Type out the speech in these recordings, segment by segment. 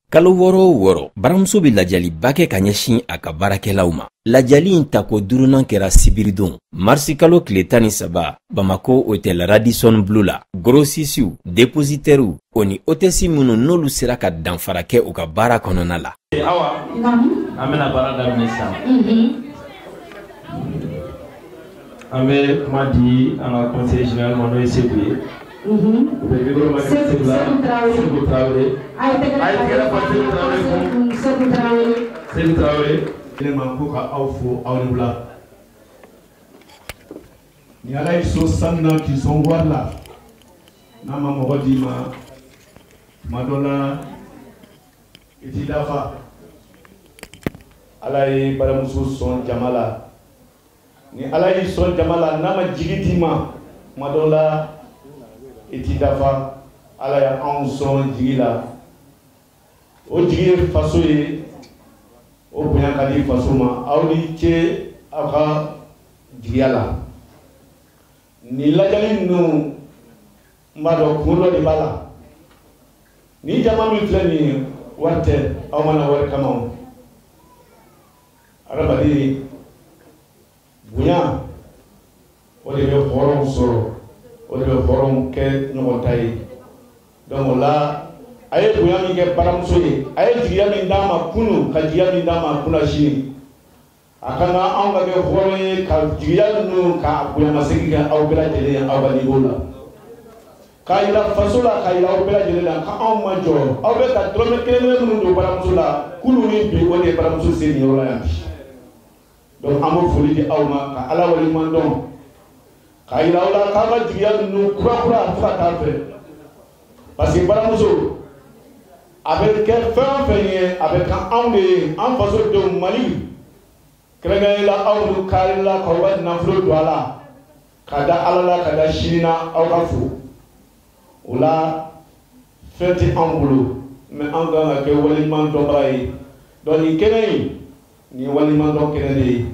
Kalo wɔɔrɔ o wɔɔrɔ baramuso bɛ lajaliba kɛ ka ɲɛsin a ka baarakɛlaw ma. Lajali in tako duurunan kɛra sibiridon marisi kalo tile 13 Bamako hôtel Radisson Blu la. Grossistes, dépositaires o ni hôtesses minnu n'olu sera ka danfara kɛ u ka baara kɔnɔna la. Awa, an bɛna baara daminɛ sisan. An bɛ kuma di an ka conseiller général ma n'o ye Seku ye. U bɛ micro ma Seku la, Seku Traoré. A ye tɛgɛrɛ fɔ Seku Traoré. Seku Traoré. Ne ma ko ka aw fo aw ni wula. Ni Ala ye so sanuna k'i sɔn wari la, n'a ma mɔgɔ d'i ma, tuma dɔ la i t'i dafa. Ala ye baramuso sɔn jama la. Ni Ala y'i sɔn jama la, n'a ma jigi d'i ma, tuma dɔ la i t'i dafa. Ala y'anw sɔn jigi la. O jigi ye faso ye. O bonya ka di faso ma. Aw ni ce aw ka jigiya la. Ni lajali ninnu n b'a dɔn kun dɔ de b'a la. Ni jama min filɛ nin ye wari tɛ, aw mana wari kama o. Adamaden bonya o de bɛ hɔrɔnw sɔrɔ, o de bɛ hɔrɔnw kɛ ɲɔgɔn ta ye. Donc o la a ye bonya min kɛ baramuso ye, a ye jigiya min d'a ma kunun ka jigiya min d'a ma kunna sini. A ka kan anw ka kɛ hɔrɔn ye ka jigiya ninnu ka bonyamasegin kɛ aw bɛɛ lajɛlen ye aw ka niveau la. K'a yira faso la, k'a yira aw bɛɛ lajɛlen la ka anw ma jɔ. Aw bɛ ka dɔrɔmɛ kelen minnu don baramuso la, kunun ni bi o de ye baramuso se nin yɔrɔ la yan bi. Donc an bɛ foli di aw ma ka Ala waleɲuman dɔn. K'a yira aw la k'aw ka jigiya ninnu kura fo ka taa fɛ. Parce que baramuso a bɛ kɛ fɛn o fɛn ye, a bɛ kan anw de ye, an faso denw Mali. Kɛrɛnkɛrɛnnen la aw n'u kari la k'aw ka nafolo don a la, ka da Ala la ka da sini na aw ka fo. O la fɛn tɛ anw bolo, mais an kan ka kɛ waleɲuman dɔnbaga ye. Donc nin kɛnɛ in, nin ye waleɲuman dɔn kɛnɛ de ye.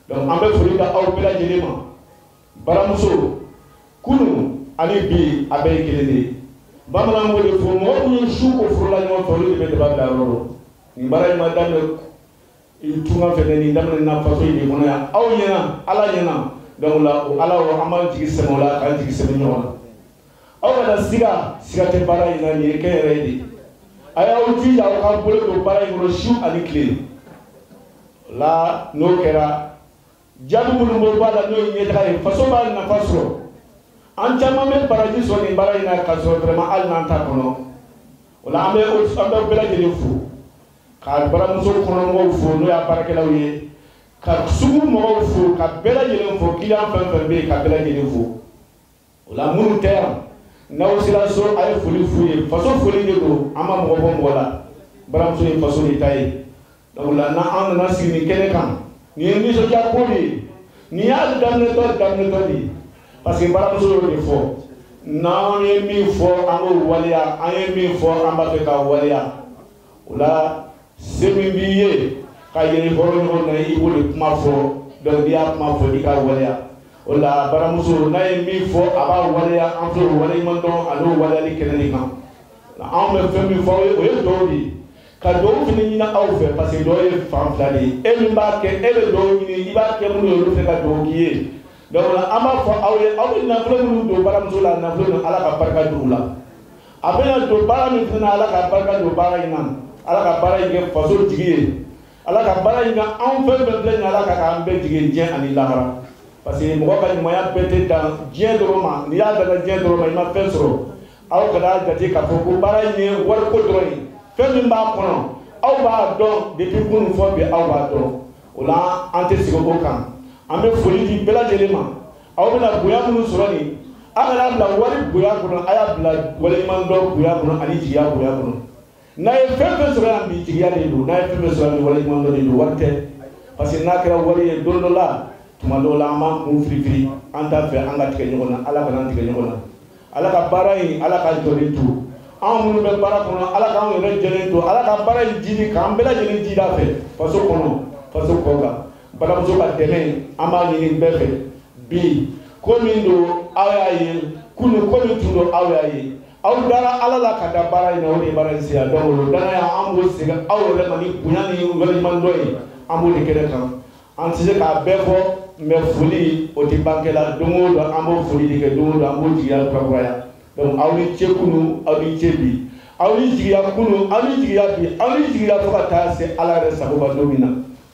Donc an bɛ foli da aw bɛɛ lajɛlen ma. Baramuso kunun ani bi a bɛɛ ye kelen de ye. Bamanan ko de fɔ mɔgɔ minnu ye su ko forola ɲɔgɔn fɛ olu de bɛ daba bila yɔrɔ dɔ. Nin baara in ma daminɛ tunga fɛ dɛ, nin daminɛna faso in de kɔnɔ yan. Aw ɲɛna, Ala ɲɛna. Donc o la o Ala o an b'an jigi sɛmɛ o la k'an jigi sɛmɛ ɲɔgɔn na. Aw kana siga tɛ baara in na, nin ye kɛnyɛrɛye de ye. A y'aw jija aw ka bolo don baara in kɔnɔ su ani tile. O la n'o kɛra jaabi minnu bɛ bɔ a la n'o ye ɲɛtaga ye, faso b'a nafa sɔrɔ. An caman bɛ baraji sɔrɔ nin baara in na ka sɔrɔ vraiment hali n'an t'a kɔnɔ. O la an bɛ bɛɛ lajɛlen fo, ka baramuso kɔnɔmɔgɔw fo n'o y'a baarakɛlaw ye, ka sugu mɔgɔw fo, ka bɛɛ lajɛlen fo, client fɛn fɛn bɛ yen ka bɛɛ lajɛlen fo. O la minnu tɛ yan, n'aw sera so a ye foli f'u ye. Faso foli de don, an ma mɔgɔ bɔ mɔgɔ la. Baramuso ye faso de ta ye. Donc o la n'an nana sigi nin kɛnɛ kan, nin ye nisɔndiya ko de ye. Nin y'a daminɛtɔ de ye. Parce que baramuso y'o de fɔ. N'an ye min fɔ an k'o waleya, an ye min fɔ an b'a fɛ k'a waleya. O la se min b'i ye ka yɛlɛ hɔrɔn ɲɔgɔn na i b'o de kuma fɔ. Donc n'i y'a kuma fɔ i k'a waleya. O la baramuso n'a ye min fɔ a b'a waleya, an filɛ o waleɲuman dɔn a n'o waleyali kɛnɛ de kan. Anw bɛ fɛn min fɔ aw ye o ye duwawu de ye. Ka duwawu fana ɲini aw fɛ parce que duwawu ye fan fila de ye. E min b'a kɛ, e bɛ duwawu ɲini, i b'a kɛ minnu ye olu fɛ ka duwawu k'i ye. Donc an b'a fɔ aw ye, aw bɛ nafolo minnu don baramuso la, nafolo ninnu Ala ka barika don u la. A bɛna don baara min fana, Ala ka barika don baara in na. Ala ka baara in kɛ faso jigi ye. Ala ka baara in kɛ anw fɛn fɛn filɛ nin ye, Ala ka k'an bɛɛ jigi diɲɛ ani lahara. Parce que mɔgɔ ka ɲumanya bɛɛ tɛ dan diɲɛ dɔrɔn ma. N'i y'a dan diɲɛ dɔrɔn ma, i ma fɛn sɔrɔ. Aw kana jate k'a fɔ ko baara in ye wariko dɔrɔn ye. Fɛn min b'a kɔnɔ, aw b'a dɔn depuis kunun fɔ bi aw b'a dɔn. O la an tɛ segin o kan. An bɛ foli di bɛɛ lajɛlen ma. Aw bɛna bonya minnu sɔrɔ nin, a kana bila wari bonya kɔnɔ, a y'a bila waleɲuman dɔn bonya kɔnɔ ani jigiya bonya kɔnɔ. N'a ye fɛn fɛn sɔrɔ yan bi jigiya de don, n'a ye fɛn fɛn sɔrɔ yan bi waleɲuman dɔn de don, wari tɛ. Parce que n'a kɛra wari ye don dɔ la, tuma dɔw la an b'an kun firifiri, an t'a fɛ an ka tigɛ ɲɔgɔn na, Ala kana an tigɛ ɲɔgɔn na. Ala ka baara in, Ala ka jɔlen to. Anw minnu bɛ baara kɔnɔ, Ala k'anw yɛrɛ jɔlen to. Ala ka baara in jidi k'an bɛɛ lajɛlen jida fɛ, faso kɔnɔ, faso kɔ kan. Baramuso ka dɛmɛ an b'a ɲini bɛɛ fɛ. Bi ko min don aw y'a ye, kunun ko min tun don aw y'a ye. aw dara ala la ka da bara ina o de bara siya donc dana ya ambo siga aw le mani bunyani wala man doyi ambo de kede kan an tise ka befo me fuli o di bankela dongo do ambo fuli de ke dongo do ambo jiya kwaya donc aw ni chekunu aw ni chebi aw ni jiya kunu aw ni jiya bi aw ni jiya to ka ta se ala re sabuba domina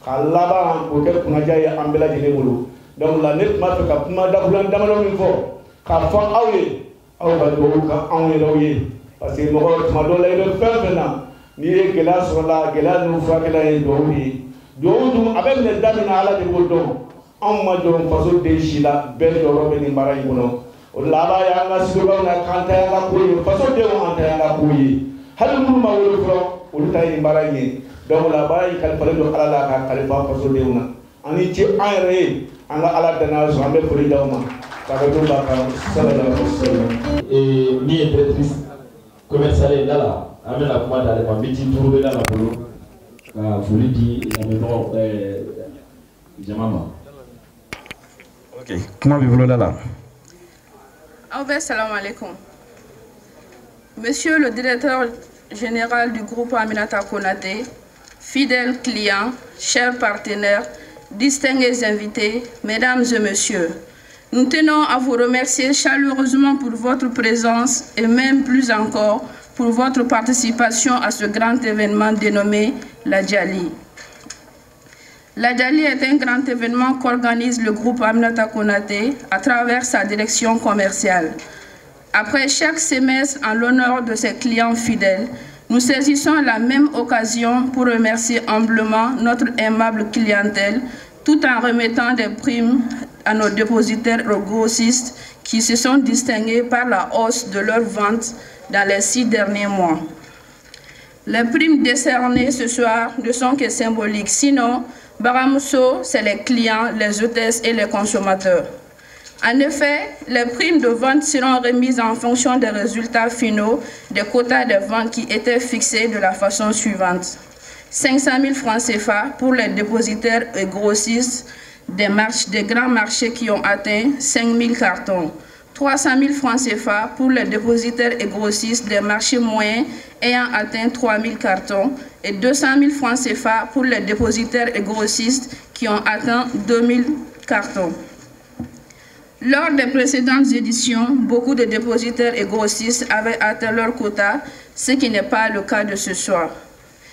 ka laba ko ke kuna jaye ambela de bolo donc la net ma ka kuma da bulan damalo min fo ka fa awye aw ba do ka awye lawye parce que mo ma do lay do fefena ni e gela so la gela no fa gela e do wi do dum abe ne damina ala de boldo am ma do faso de shila be do robe ni mara yuno o laba ya nga sibo na kanta ya nga koyi faso de o anta ya nga koyi hadu mu ma wolo fro o tay ni mara yi donc laba yi kal fale do ala la ka khalifa faso de una ani ci ayre anga ala dana so ambe fori dawma ka do ba ka sallallahu alaihi wasallam et ni directrice commerciale là amena kuma dale ma biti turu la bolo ka foli di la maison jamama ok comment vivre là Salam alaikum. Monsieur le directeur général du groupe Aminata Konaté, fidèles clients, chers partenaires, distingués invités, mesdames et messieurs, nous tenons à vous remercier chaleureusement pour votre présence et même plus encore pour votre participation à ce grand événement dénommé la Djali. La Djali est un grand événement qu'organise le groupe Aminata Konaté à travers sa direction commerciale. Après chaque semestre, en l'honneur de ses clients fidèles, nous saisissons la même occasion pour remercier humblement notre aimable clientèle tout en remettant des primes à nos dépositaires grossistes qui se sont distingués par la hausse de leurs ventes dans les 6 derniers mois. Les primes décernées ce soir ne sont que symboliques, sinon, Baramousso, c'est les clients, les hôtesses et les consommateurs. En effet, les primes de vente seront remises en fonction des résultats finaux des quotas de vente qui étaient fixés de la façon suivante. 500 000 francs CFA pour les dépositaires et grossistes des grands marchés qui ont atteint 5 000 cartons. 300 000 francs CFA pour les dépositaires et grossistes des marchés moyens ayant atteint 3 000 cartons et 200 000 francs CFA pour les dépositaires et grossistes qui ont atteint 2 000 cartons. Lors des précédentes éditions, beaucoup de dépositaires et grossistes avaient atteint leur quota, ce qui n'est pas le cas de ce soir.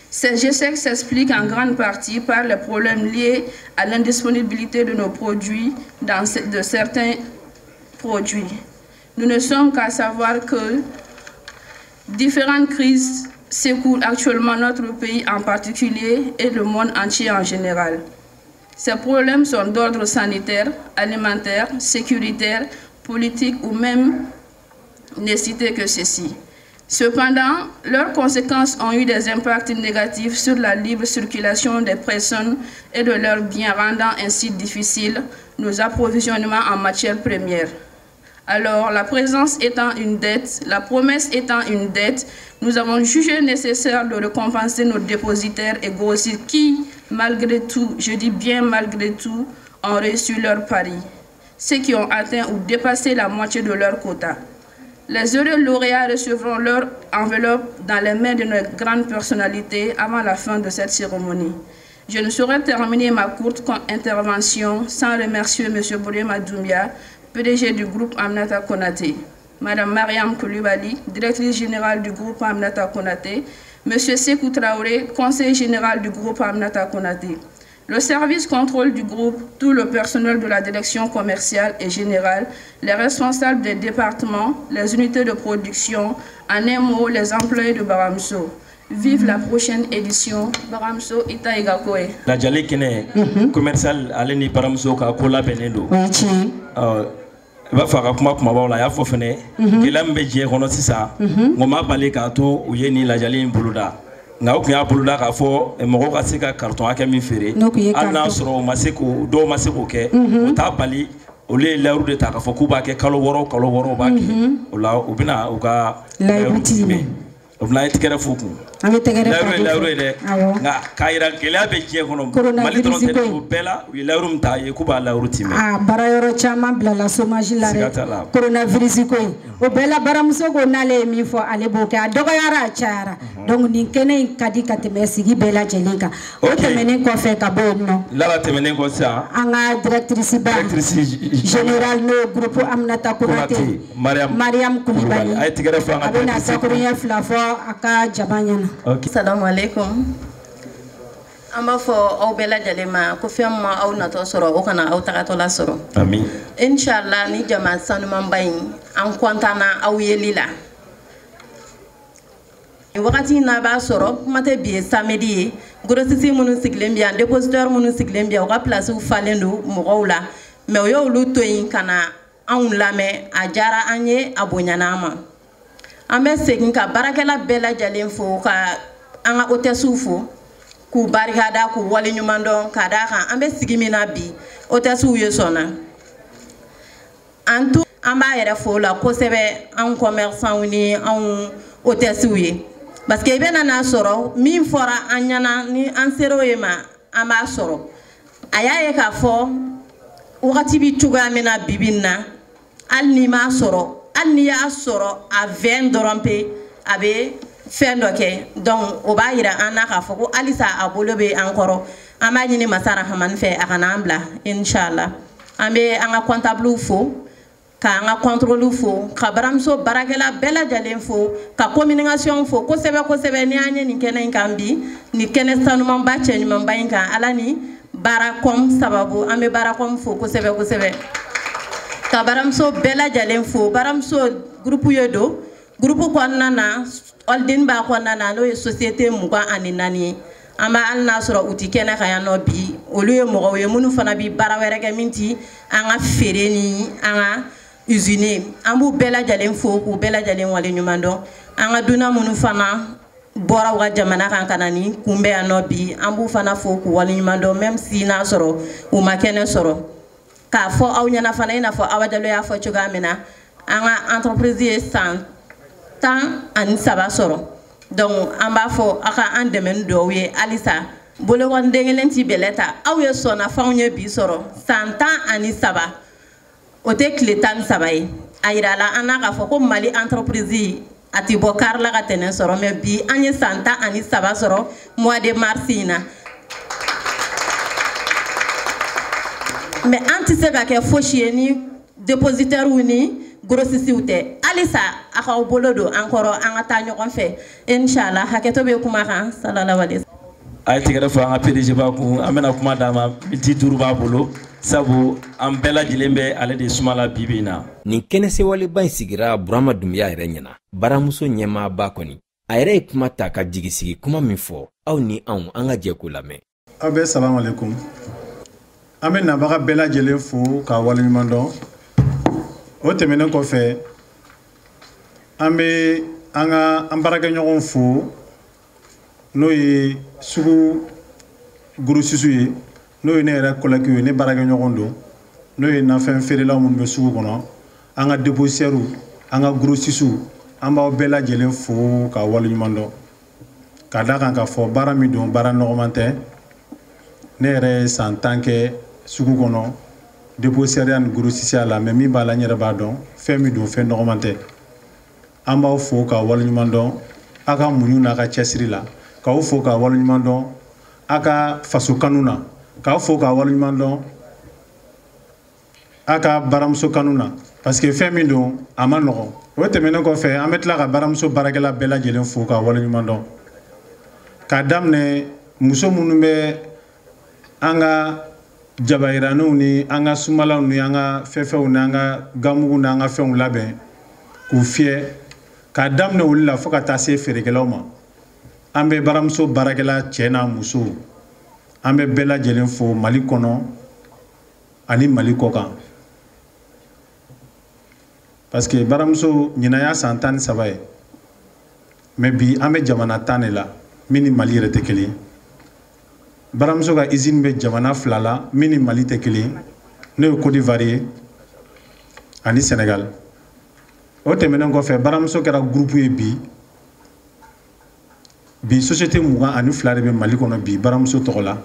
Ces échecs s'expliquent en grande partie par les problèmes liés à l'indisponibilité de nos produits de certains produits. Nous ne sommes qu'à savoir que différentes crises secouent actuellement notre pays en particulier et le monde entier en général. Ces problèmes sont d'ordre sanitaire, alimentaire, sécuritaire, politique ou même ne citer que ceci. Cependant, leurs conséquences ont eu des impacts négatifs sur la libre circulation des personnes et de leurs biens, rendant ainsi difficile nos approvisionnements en matières premières. Alors, la présence étant une dette, la promesse étant une dette, nous avons jugé nécessaire de récompenser nos dépositaires et grossistes qui, malgré tout, je dis bien malgré tout, ont reçu leur pari. Ceux qui ont atteint ou dépassé la moitié de leur quota. Les heureux lauréats recevront leur enveloppe dans les mains de nos grandes personnalités avant la fin de cette cérémonie. Je ne saurais terminer ma courte intervention sans remercier M. Bourema Doumbia, PDG du groupe Aminata Konaté, Mme Mariam Koulibaly, directrice générale du groupe Aminata Konaté, M. Sekou Traoré, conseiller général du groupe Aminata Konaté, le service contrôle du groupe, tout le personnel de la direction commerciale et générale, les responsables des départements, les unités de production, en un mot, les employés de Baramousso. Vive la prochaine édition, Baramousso Itaïga Koé. La Djali Kene, commercial, Aleni Baramousso, Kakola Benendo. Va faire kuma la ya fo fene kila mbe je kono sisa ngoma bale ka to u ye ni la Djali buluda nga o ya buluda ka fo mo ka se ka carton aka mi fere ana soro maseko do maseko ke o ta bali o le lawru de ta ka fo ku ba ke kalo woro ba ke o la o bina o ka la Obna itikere fuku. Ami tegere fuku. Lauru de. Nga kaira gele be je kono. Mali don tele ko bela wi lauru mta ye kuba lauru time. Bara yoro chama bla la chômage la re. Coronavirus ko. O bela baramuso ko nale mi fo ale boke adogo yara chara. Donc ni kene kadi kateme sigi bela jelinka. O temene ko fe ka bonno. La temene ko sa. Anga directrice ba. Général no groupe Aminata Konaté. Mariam Koulibaly. Ay tigere fa nga. Abena sakuriya flafo aka jabanyana. Okay. Assalamu alaikum. Amba fo aw bela jalema ko fem ma aw nato soro o kana aw tagato la soro. Amin. Inshallah ni jama sanu mambayin an kontana aw yelila. Wakati na ba soro mate bi samedi grossiste munu siglembia dépositeur munu siglembia o ka place u falendo mo gowla me o yo lu toyin kana an lame a jara anye abonyanama. Ambe segin ka barakela bela jalen fo ka anga otesu fo ku barikada ku wali nyumando kada kan ambe sigimina bi otesu yesona antu amba yere fo la ko sebe en commerçant ni en otesu ye parce que bena na soro min fora anyana ni ansero yema amba soro ayaye ka fo wakati bi tuga mena bibinna al ni ma soro Ani ya soro a 20 dorompe abe fendo ke donc o ba yira an na ka fo ko alisa abolo be encore ama nyini masara haman fe akana ambla inshallah ambe anga comptable fo ka anga contrôle fo ka baramso barakela bela jalen fo ka communication fo ko sebe ni anye ni kenen kambi ni kenen sanu man ba chenyu man ba inka alani barakom sababu ambe barakom fo ko sebe Kabaramso bela jalen fo baramso groupe yodo groupe konna na oldin ba konna na no société muga aninani ama alna soro uti kena kaya no bi olu mo ye munu fana bi barawere ke minti anga fereni anga usine ambu bela jalen fo ku bela jalen wale nyumando anga duna munu fana bora wa jamana kan kanani kumbe anobi ambu fana fo ku wale nyumando même si na soro u makene soro ka fo aw nyana fana ina fo awadalo ya fo chugamina anga entreprise tan ani saba soro donc amba fo aka andemen dowe alisa bolo won dengelenti beleta aw ye sona fawnye bi soro 100 ani saba ote kletan sabaye ayirala anaka fo ko mali entreprise ati bokar la katene soro me bi anye 100 ani saba soro mois de marsina mais antise ka ke fochie ni dépositaire ou ni grossiste outé alisa akaw bolodo encore anga ta ñokon fe inshallah haketo be kuma kan sallallahu alaihi ay tigere fa nga PDG ba ko amena kuma dama biti duru ba bolo sabu am bela jilembe ale de sumala bibina ni kenese wale ban sigira Burama Dumbiya yere nyana baramuso nyema ba koni ayre kuma ta ka jigisigi kuma min fo aw ni an anga je ko lame abe salam alaikum amena baga bela jele fo ka wale nyumando o temene ko fe ambe anga ambaraka nyogon fo no yi sugu guru sisu ye no yi ne yɛrɛ kolɛki ye ne baraka ɲɔgɔn don no yi na fɛn feerelaw minnu bɛ sugu kɔnɔ an ka dépositaires an ka guru sisu an b'aw bɛɛ lajɛlen fo ka waleɲuman dɔn ka da kan ka fɔ baara min don baara nɔgɔman tɛ ne yɛrɛ ye san 10 kɛ sugu kɔnɔ dépositaire ni guru sisiya la mais min b'a la n yɛrɛ b'a dɔn fɛn min don fɛn nɔgɔman tɛ an b'aw fo ka waleɲuman dɔn a ka muɲu n'a ka cɛsiri la k'aw fo ka waleɲuman dɔn a ka faso kanu na k'aw fo ka waleɲuman dɔn a ka baramuso kanu na parce que fɛn min don a ma nɔgɔn o tɛmɛnen kɔfɛ an bɛ tila ka baramuso baarakɛla bɛɛ lajɛlen fo ka waleɲuman dɔn k'a daminɛ muso minnu bɛ an ka jabayiraniw ni an ka sumalaw ni an ka fɛnfɛnw ni an ka gamugu ni an ka fɛnw labɛn k'u fiyɛ k'a daminɛ olu la fo ka taa se feerekɛlaw ma an bɛ baramuso baarakɛla cɛ n'a muso an bɛ bɛɛ lajɛlen fo Mali kɔnɔ ani Mali kɔkan parce que baramuso ɲinan y'a san 13 ye mais bi an bɛ jamana 10 de la min ni Mali yɛrɛ tɛ kelen baramuso ka usine bɛ jamana 2 la min ni Mali tɛ kelen n'o ye Côte d'Ivoire ye ani Sénégal o tɛmɛnen kɔfɛ baramuso kɛra groupe ye bi bi société mugan ani fila de bɛ Mali kɔnɔ bi baramuso tɔgɔ la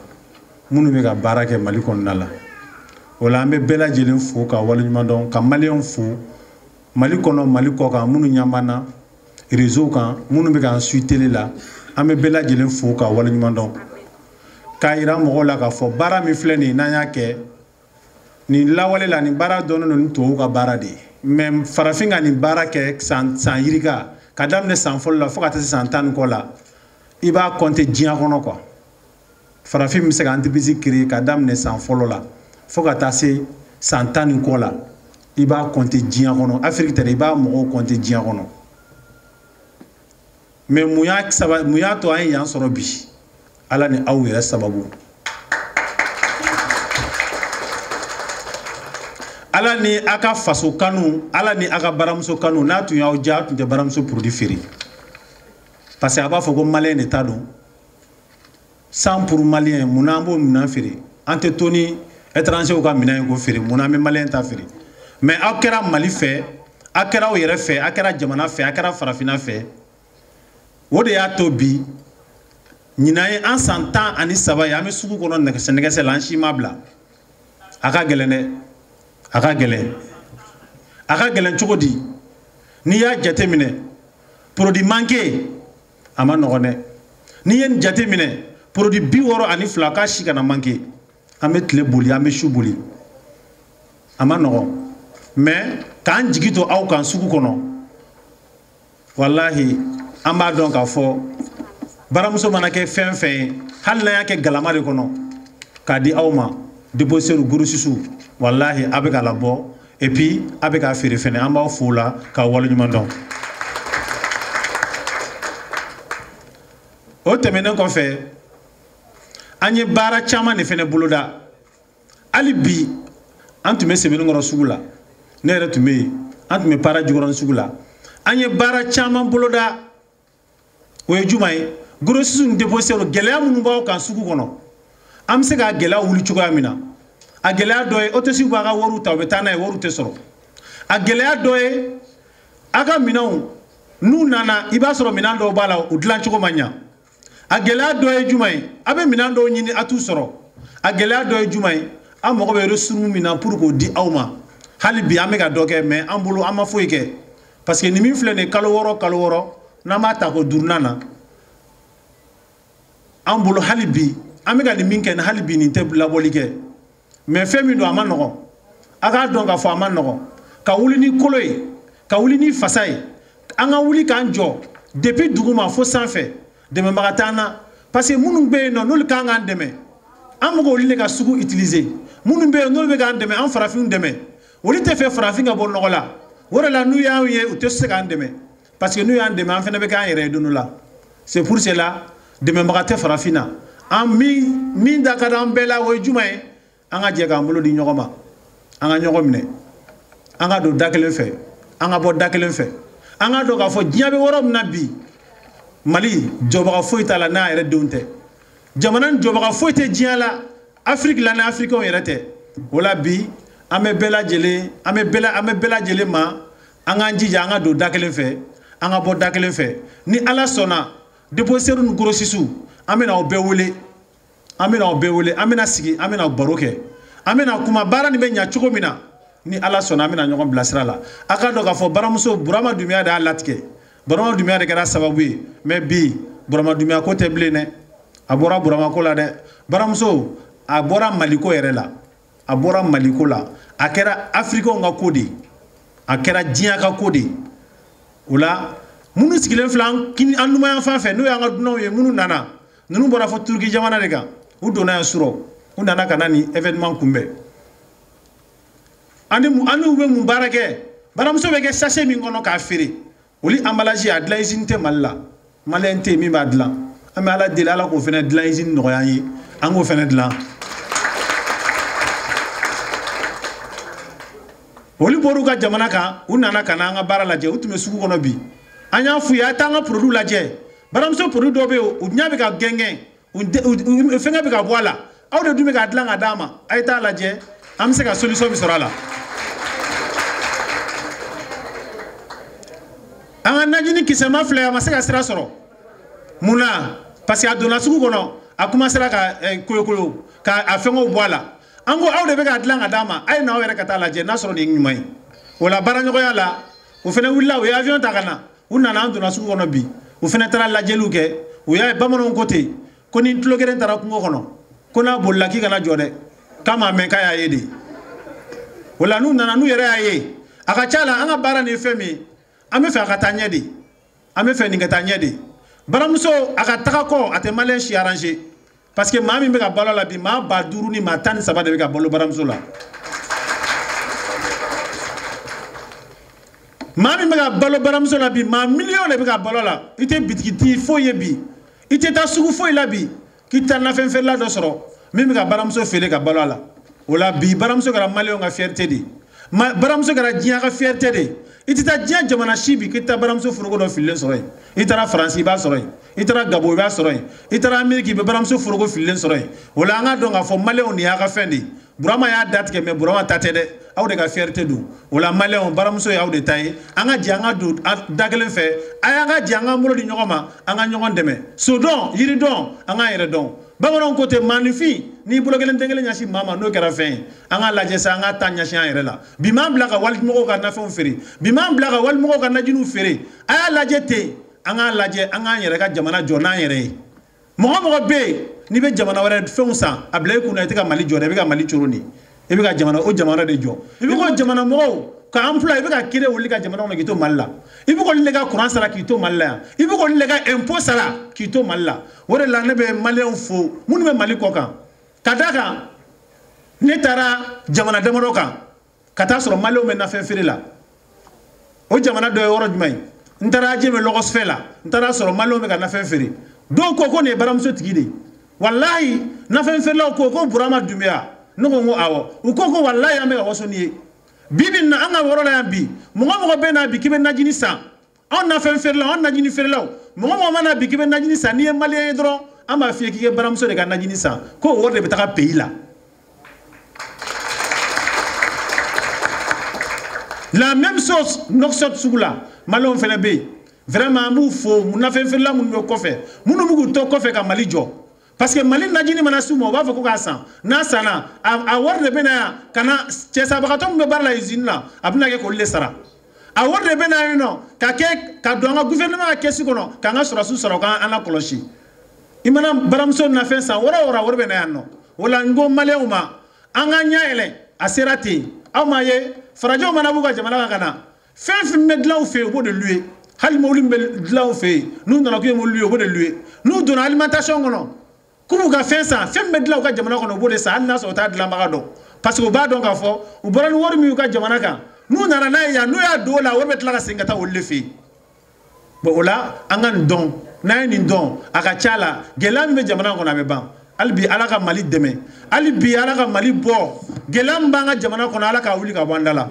minnu bɛ ka baara kɛ Mali kɔnɔna la o la an bɛ bɛɛ lajɛlen fo ka waleɲuman dɔn ka maliyɛnw fo Mali kɔnɔ Mali kɔ kan minnu ɲamana réseau kan minnu bɛ k'an suit télé la an bɛ bɛɛ lajɛlen fo ka waleɲuman dɔn k'a yira mɔgɔw la k'a fɔ baara min filɛ nin n'an y'a kɛ nin lawale la nin baara dɔnnen don ni tubabuw ka baara de ye mais farafin ka nin baara kɛ san yirika ka daminɛ san fɔlɔ la fo ka taa se san 10 kɔ la i b'a compter diɲɛ kɔnɔ quoi farafin bɛ se ka entreprise créer ka daminɛ san fɔlɔ la fo ka taa se san 10 kɔ la i b'a compter diɲɛ kɔnɔ Afrique tɛ dɛ i b'a mɔgɔw compter diɲɛ kɔnɔ mais mun y'a to an ye yan sɔrɔ bi Ala ni aw yɛrɛ sababu Ala ni a ka faso kanu Ala ni a ka baramuso kanu n'a tun y'aw diya tun tɛ baramuso produit feere parce que a b'a fɔ ko maliyɛn de ta don 100 pour maliyɛn mun an b'o minɛn feere an tɛ to ni étranger ka minɛn ye ko feere mun an bɛ maliyɛn ta feere mais aw kɛra Mali fɛ aw kɛra aw yɛrɛ fɛ aw kɛra jamana fɛ aw kɛra farafinna fɛ o de y'a to bi ɲinan ye an san 13 ye an bɛ sugu kɔnɔ nɛgɛsɛ la an si ma bila a ka gɛlɛn dɛ a ka gɛlɛn cogo di n'i y'a jate minɛ produit manqué a ma nɔgɔn dɛ n'i ye nin jate minɛ produit 62 k'a si kana manqué an bɛ tile boli an bɛ su boli a ma nɔgɔn mais k'an jigi to aw kan sugu kɔnɔ wallahi an b'a dɔn k'a fɔ baramuso mana kɛ fɛn fɛn ye hali n'a y'a kɛ galama de kɔnɔ k'a di aw ma déposeur grossiste wallahi a bɛ ka labɔ et puis a bɛ ka feere fɛnɛ an b'aw fo la ka waleɲuman dɔn o tɛmɛnen kɔfɛ an ye baara caman de fɛnɛ boloda hali bi an tun bɛ Sebenikɔrɔ sugu la ne yɛrɛ tun bɛ yen an tun bɛ Para Jikɔrɔni sugu la an ye baara caman boloda o ye juma ye grossiste ni déposeur gɛlɛya minnu b'aw kan sugu kɔnɔ an bɛ se ka gɛlɛya wuli cogoya min na a gɛlɛya dɔ ye hôtesse b'a ka wariw ta u bɛ taa n'a ye wariw tɛ sɔrɔ a gɛlɛya dɔ ye a ka minɛnw n'u nana i b'a sɔrɔ minɛn dɔw b'a la u dilan cogo man ɲa a gɛlɛya dɔ ye juma ye a bɛ minɛn dɔw ɲini a t'u sɔrɔ a gɛlɛya dɔ ye juma ye an mago bɛ ressource min na pour k'o di aw ma hali bi an bɛ ka dɔ kɛ mais an bolo an ma foyi kɛ parce que nin min filɛ nin kalo wɔɔrɔ n'an b'a ta ko duurunan na an bolo hali bi an bɛ ka nin min kɛ hali bi nin tɛ labɔli kɛ mais fɛn min don a ma nɔgɔn a k'a dɔn k'a fɔ a ma nɔgɔn ka wuli ni kolo ye ka wuli ni fasa ye an ka wuli k'an jɔ depuis duguma fo sanfɛ dɛmɛbaga t'an na parce que minnu bɛ yen nɔ n'olu kan k'an dɛmɛ an bɛ k'olu de ka sugu utiliser minnu bɛ yen n'olu bɛ k'an dɛmɛ an farafinw dɛmɛ olu tɛ fɛ farafin ka bɔ nɔgɔ la o de la n'u y'an ye u tɛ se k'an dɛmɛ parce que n'u y'an dɛmɛ an fana bɛ k'an yɛrɛ ye don dɔ la c'est pour cela dɛmɛbaga tɛ farafin na an min da ka d'an bɛɛ la o ye juma ye an ka jɛ k'an bolo di ɲɔgɔn ma an ka ɲɔgɔn minɛ an ka don da kelen fɛ an ka bɔ da kelen fɛ an ka dɔn k'a fɔ diɲɛ bɛ yɔrɔ min na bi Mali jɔbaga foyi t'a la n'a yɛrɛ denw tɛ jamana ni jɔbaga foyi tɛ diɲɛ la Afrique la ni africains yɛrɛ tɛ o la bi an bɛ bɛɛ lajɛlen ma an k'an jija an ka don da kelen fɛ an ka bɔ da kelen fɛ ni Ala sɔnna déposeurs ni grossistes an bɛna aw bɛɛ wele an bɛna sigi an bɛna baro kɛ an bɛna kuma baara nin bɛ ɲɛ cogo min na ni Ala sɔnna an bɛna ɲɔgɔn bilasira la a ka dɔn k'a fɔ baramuso Burama Dunbiya de y'a latigɛ Burama Dunbiya de kɛra sababu ye mais bi Burama Dunbiya ko tɛ bilen dɛ a bɔra Burama ko la dɛ baramuso a bɔra Mali ko yɛrɛ la a kɛra africains ka ko de ye a kɛra diɲɛ ka ko de ye o la minnu sigilen filɛ an numanyan fan fɛ n'o y'an ka dunanw ye minnu nana ninnu bɔra fɔ Turki jamana de kan u donna yan surɔ u nana ka na ni événement kunbɛn ani u bɛ mun baara kɛ baramuso bɛ kɛ sachet min kɔnɔ k'a feere olu emballage a dilan usine tɛ Mali la maliyɛn tɛ yen min b'a dilan an bɛ Ala deli Ala k'o fana dilan usine nɔgɔya an ye an k'o fana dilan olu bɔr'u ka jamana kan u nana ka na an ka baara lajɛ u tun bɛ sugu kɔnɔ bi an y'a f'u ye a t'an ka produit lajɛ baramuso produit dɔw bɛ yen u ɲɛ bɛ ka gɛngɛn fɛngɛ bɛ ka bɔ a la aw de dun bɛ k'a dilan ka d'a ma a ye t'a lajɛ an bɛ se ka solution min sɔrɔ a la an ka najini kisɛma filɛ a ma se ka sira sɔrɔ Mouna, parce qu'à Dona Soukono, a commencé à Koyoko, à Fengo Boala. Ango out de Begatlang Adama, I know where Katala Jenasro in May. Ola Baranoyala, Ufenawilla, we have yon Tagana, Unanan Dona Soukonobi, Ufenetra La Jeluke, we are Bamanon Kote, Konin Tlogan Tarakumono, Kona Bulaki Gana Jode, Kama Mekaya Edi. Ola Nuna Nuye, Akachala, Anga Baran Efemi, Amefa Katanyedi, Amefa Ningatanyedi. Baramso akatakako ate malin chi arrangé parce que mami be ka balo la bi ma ba duru ni ma tan saba de be ka balo baramso la mami be ka balo baramso la bi ma million de be ka balo la ite bitikiti foye bi ite ta sugu foye la bi kita na fen fer la do soro mi be ka baramso fele ka balo la wala bi baramso ka malin nga fierté di baramso ka dia ka fierté di itita dia jamana shibi kita baramso furugo do fille soroy itara France ba soroy itara Gabo ba soroy itara Amerique be baramso furugo fille soroy wala nga donga fo maléon ni aka fendi burama ya date ke me burama tatede awde ka fierté du wala maléon baramso ya awde tay anga dianga du dagelen fe aya nga dianga muro di nyogoma anga nyogon deme so don yiri don anga yere don bamanon côté magnifique ni bulogelen dengelen nyasi mama no kera fin anga laje sa anga tanya shan yere la bi mam blaka wal mo ka na fon feri bi mam blaka wal mo ka na jinu feri aya laje te anga laje anga yere ka jamana jona yere mo be ni be jamana wara fon sa ablay ku na te ka mali jode be ka mali choroni e be ka jamana o jamana de jo e be ko jamana mo ka emploi be ka kire woli ka jamana no gito malla e be ko le ka courant sala kito malla e be ko le ka impôt sala kito malla wore la ne be malien fo munu be mali ko kan kadaka ne tara jamana damaro kan kata soro malio me na fefere la o jamana do woro jumay ntara jeme logos fela ntara soro malio me ka na fefere do koko ne baramso tigide wallahi na fefere la koko burama dumia no ngo awo u koko wallahi ame ka wasoni bibi na anga woro la bi mo be na bi kibe na jini sa on na fefere la on na jini fere la mo mana bi kibe na jini sa ni malien dron ama fie ki baramso de ka na jini sa ko worde be ta pays la. La même chose, nous sommes là. Malon fait be. Vraiment, nous faut, nous n'avons fait là, nous nous coffre. Nous nous to coffre comme Mali jo. Parce que Mali n'a jini manasumo, va faire quoi ça? Na sana, a word de bena, kana, chesa bakatom me bar la usine là, abna ke kolle sara. A word de bena no, kake, kadonga gouvernement a kesi kono, kanga sura su sura kan ana koloshi. Imana baramso na fait ça, ora bena no. Wala ngo Mali uma, anga nyaele, aserati, amaye. Farajo manabuga jamana kana fenf medla fait au bout de lui hal mawli medla fait nous dans la kuye mawli au bout de lui nous donne alimentation ngono kubu ga fait ça fenf medla ka jamana kono au bout de ça na so ta de la magado parce que ba donc afo u boran wor mi ka jamana ka nous na na ya no ya do la wor betla ka singata o le fait bo ola angan don na ni don aka chala gelam be jamana kono be ban albi alaka mali deme albi alaka mali bo gelam banga jamana kono alaka wuli ka bandala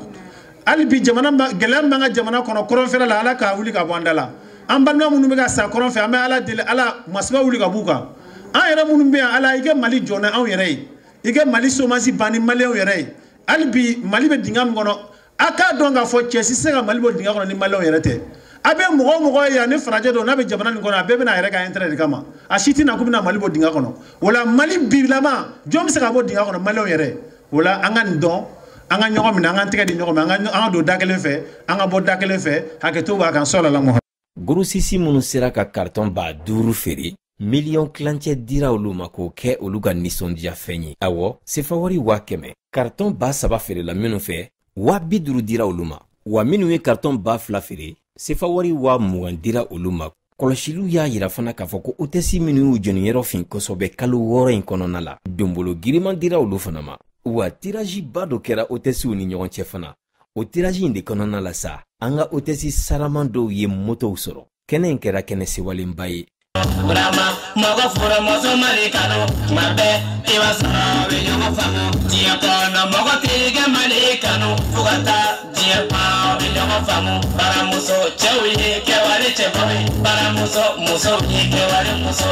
albi jamana gelam banga jamana kono koron fela la alaka wuli ka bandala ambanna munu be ka sa koron fe ame ala dele ala masba wuli ka buka an yere munu be ala ige mali jona an yere ige mali somasi bani mali an yere albi mali be dingam kono aka donga fo chesi se ka mali bo dinga kono ni mali an yere te abe mogo ya ne faraje do na be jamana ni kono abe be na yere ka intérêt de kama ashiti na kubina mali bo dinga kono wala mali bilama jom se ka bo dinga kono mali yere wala angan don anga nyogo mina anga tege di nyogo anga do dakelen fe anga bo dakelen fe haketo ba kan sola la mo Gorosisi munu sera ka carton ba duru feri million clancé dira oluma ko ke oluga nisondia fenyi awo sefawari wa keme carton ba saba feri la minu fe wa biduru dira oluma wa minu ye carton ba fla feri sefawari wa mugan dira oluma koloshilu ya yira fana ka fɔ ko utesi minu joni yero fin kosobe kalo woro in kɔnɔna la dombolo giriman dira olu fana ma wa tiraji ba dɔ kɛra utesiw ni ɲɔgɔn cɛ fana o tiraji in de kɔnɔna la sa an ka utesi saraman dɔw ye motow sɔrɔ kɛnɛ in kɛra kɛnɛ sewalenba ye Brahma, mogo furo mozo maricano, mabe, iba sabe yo famo, dia kono mogo tige maricano, fugata, dia pa, yo famo, para muso, chewi, ke wale chewi, para muso, muso, ke wale muso.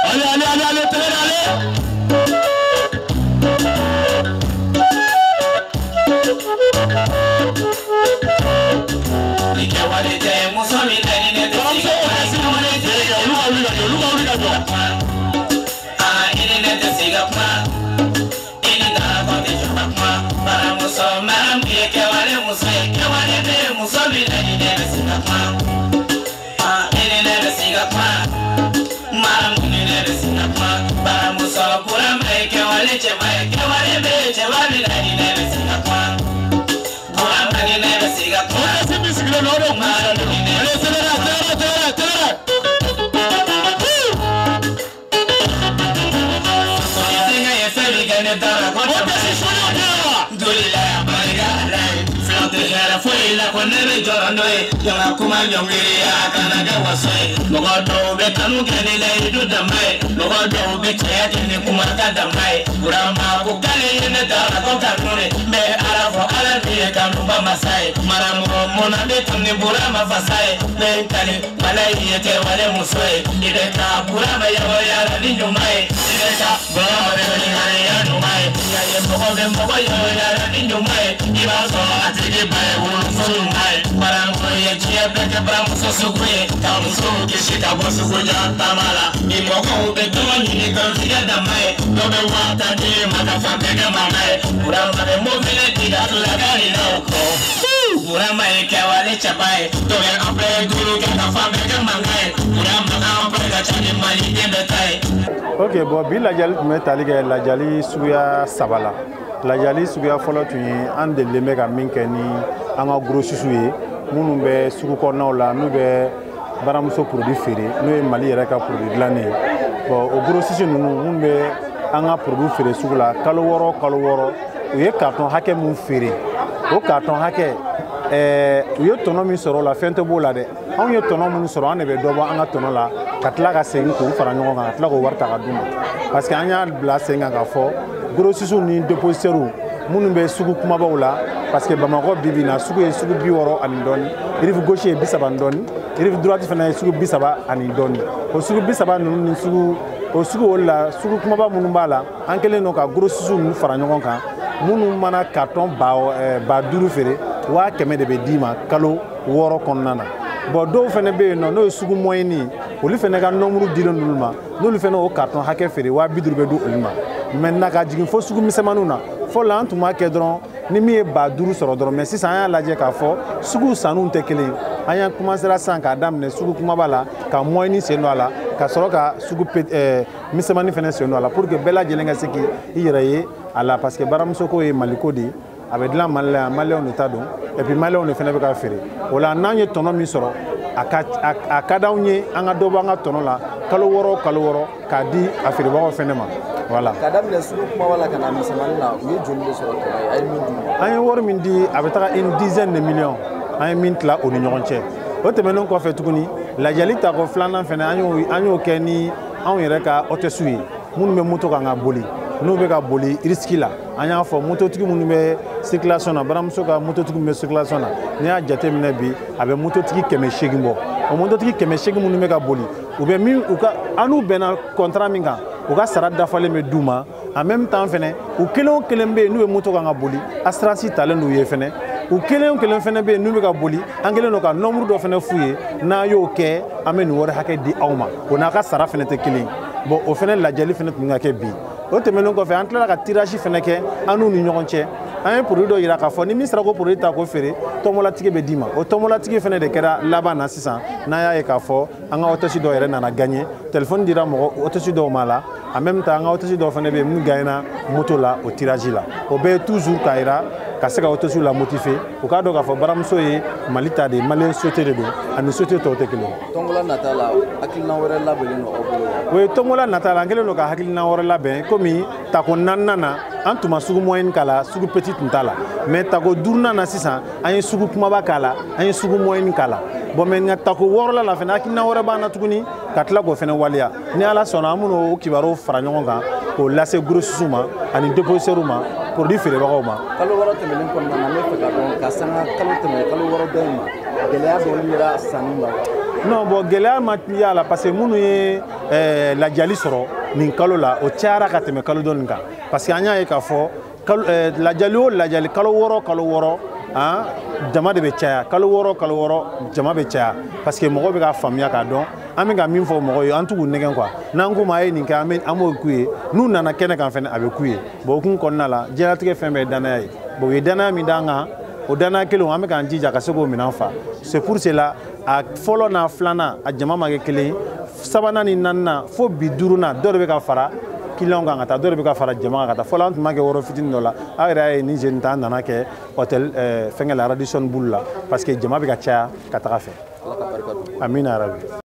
Ale, Ke wale te muso mi ne Ok, bon, bi lajali tun bɛ tali kɛ lajali suguya saba la. Lajali suguya fɔlɔ tun ye an delilen bɛ ka min kɛ ni an ka grossistes ye minnu bɛ sugu kɔnɔnaw la n'u bɛ baramuso produit feere n'o ye Mali yɛrɛ ka produit dilannen ye. Bon, o grossistes ninnu minnu bɛ an ka produit feere sugu la kalo wɔɔrɔ u ye carton hakɛ mun feere o carton hakɛ u ye tɔnɔ min sɔrɔ o la fɛn tɛ b'o la dɛ. Anw ye tɔnɔ minnu sɔrɔ an de bɛ dɔ bɔ an ka tɔnɔ la ka tila ka segin k'u fara ɲɔgɔn kan ka tila k'o wari ta ka d'u ma parce que an y'a bila sen kan k'a fɔ grossistes ni dépositaires minnu bɛ sugu kumabaw la parce que Bamakɔ bi bi in na sugu ye sugu 60 ani dɔɔni rive gauche ye 30 ani dɔɔni rive droite fana ye sugu 30 ani dɔɔni o sugu 30 ninnu ni sugu o sugu o la sugu kumaba minnu b'a la an kɛlen don ka grossistes ninnu fara ɲɔgɔn kan minnu mana carton ba 5 feere 100 de bɛ d'i ma kalo 6 kɔnɔna na. Bon, dɔw fana bɛ yen nɔ n'o ye sugu moyen ye olu fana ka nombre dilen d'olu ma n'olu fana o carton hakɛ feere 50 bɛ di olu ma maintenant ka jigin fo sugu misɛnmaninw na fɔlɔ an tun b'a kɛ dɔrɔn ni min ye 50 sɔrɔ dɔrɔn mais sisan an y'a lajɛ k'a fɔ sugu sanuw tɛ kelen an y'a commencé sisan k'a daminɛ sugu kumaba la ka moyen sen don a la ka sɔrɔ ka sugu misɛnmanin fana sen don a la pour que bɛɛ lajɛlen ka se k'i yɛrɛ ye a la parce que baramuso ko ye Maliko de ye a bɛ dilan Mali la yan maliyɛnw de ta don et puis maliyɛnw de fana bɛ ka feere o la n'an ye tɔnɔ min sɔrɔ a ka d'anw ye an ka dɔ bɔ an ka tɔnɔ la kalo 6 k'a di a feerebagaw fana ma voilà. Ka daminɛ sugu kumaba la ka na misɛnmanin na u ye joli de sɔrɔ tɔnɔ ye a ye min di an ye wari min di a bɛ taga une dizaine de millions an ye min tila o ni ɲɔgɔn cɛ o tɛmɛnen kɔfɛ tuguni lajɛli tako filanan fana an y'o kɛ ni anw yɛrɛ ka hôtesse ye minnu bɛ moto kan ka boli n'u bɛ ka boli risque la an y'a fɔ mototigi minnu bɛ circulation na baramuso ka mototigi minnu bɛ circulation na n'i y'a jateminɛ bi a bɛ mototigi 800 bɔ o mototigi 800 minnu bɛ ka boli u bɛ min an n'u bɛnna contrat min kan u ka sara dafalen bɛ d'u ma en même temps fɛnɛ u kelen o kelen bɛ yen n'u bɛ moto kan ka boli assurance talen d'u ye fɛnɛ u kelen o kelen fɛnɛ bɛ yen n'u bɛ ka boli an kelen don ka nombre dɔ fɛnɛ f'u ye n'a y'o kɛ an bɛ nin wari hakɛ di aw ma o n'a ka sara fɛnɛ tɛ kelen bon o fɛnɛ lajɛli fɛnɛ tun ka kɛ bi o tɛmɛnen kɔfɛ an tilala ka tirage fɛnɛ kɛ an n'u ni ɲɔgɔn cɛ an ye produit dɔ yira k'a fɔ ni min sera ko produit ta ko feere tɔnbɔlatigi bɛ d'i ma o tɔnbɔlatigi fɛnɛ de kɛra laban na sisan n'an y'a ye k'a fɔ an ka hôtesse dɔw yɛrɛ nana gagner téléphone dira mɔgɔ hôtesse dɔw ma la en même temps an ka hôtesse dɔw fɛnɛ bɛ yen minnu gagnera moto la o tirage la o bɛɛ ye toujours k'a yira ka se ka hôtesse la motiver u k'a dɔn k'a fɔ baramuso ye Mali ta de maliyɛn société de don ani société tɔw tɛ kelen ye. Tɔnbɔla nata la hakilina wɛrɛ labɛnnen don aw bolo wa? o ye tɔnbɔla nata la an kɛlen don ka hakilina wɛrɛ labɛn komi tako 4nan na an tun ma sugu moyenne k'a la sugu petit tun t'a la mais tako 5nan na sisan an ye sugu kumaba k'a la an ye sugu moyenne k'a la bon mais nka tako 6 la fɛnɛ hakilina wɛrɛ b'an na tuguni ka tila k'o fɛnɛ waleya ni Ala sɔnna an bɛn'o o kibaruw fara ɲɔgɔn kan k'o lase grossistes ma ani dépositaires ma produit feerebagaw ma. Kalo 6 tɛmɛnen kɔnɔna na ne fɛ ka dɔn ka sanga kalo tɛmɛ kalo 6 dɔ in ma gɛlɛya dɔɔni yera sanni la wa? Non bon gɛlɛya ma y'a la parce que minnu ye lajali sɔrɔ nin kalo la o cayara ka tɛmɛ kalo dɔ nin kan parce que an y'a ye k'a fɔ lajali o lajali kalo 6 jama de bɛ caya kalo wɔɔrɔ jama bɛ caya parce que mɔgɔw bɛ ka faamuya k'a dɔn an bɛ ka min fɔ mɔgɔw ye an t'u nɛgɛn quoi n'an ko ma a ye nin kɛ an b'o k'u ye n'u nana kɛnɛ kan fɛnɛ a bɛ k'u ye bon o kun kɔnɔna la diɲɛlatigɛ fɛn bɛɛ ye danaya ye bon u ye danaya min d'an kan o danaya kelen an bɛ k'an jija ka se k'o minɛn fa c'est pour cela a fɔlɔ n'a filanan a jama ma kɛ kelen ye sabanan ni naaninan fo bi duurunan dɔ de bɛ ka fara client kan ka taa dɔ de bɛ ka fara jama kan ka taa fɔlɔ an tun b'a kɛ yɔrɔ fitinin dɔ la aw yɛrɛ ye nin jeune ta an nana kɛ hôtel fɛnkɛ la Radisson Blu la parce que jama bɛ ka caya ka taga fɛ amina yarabi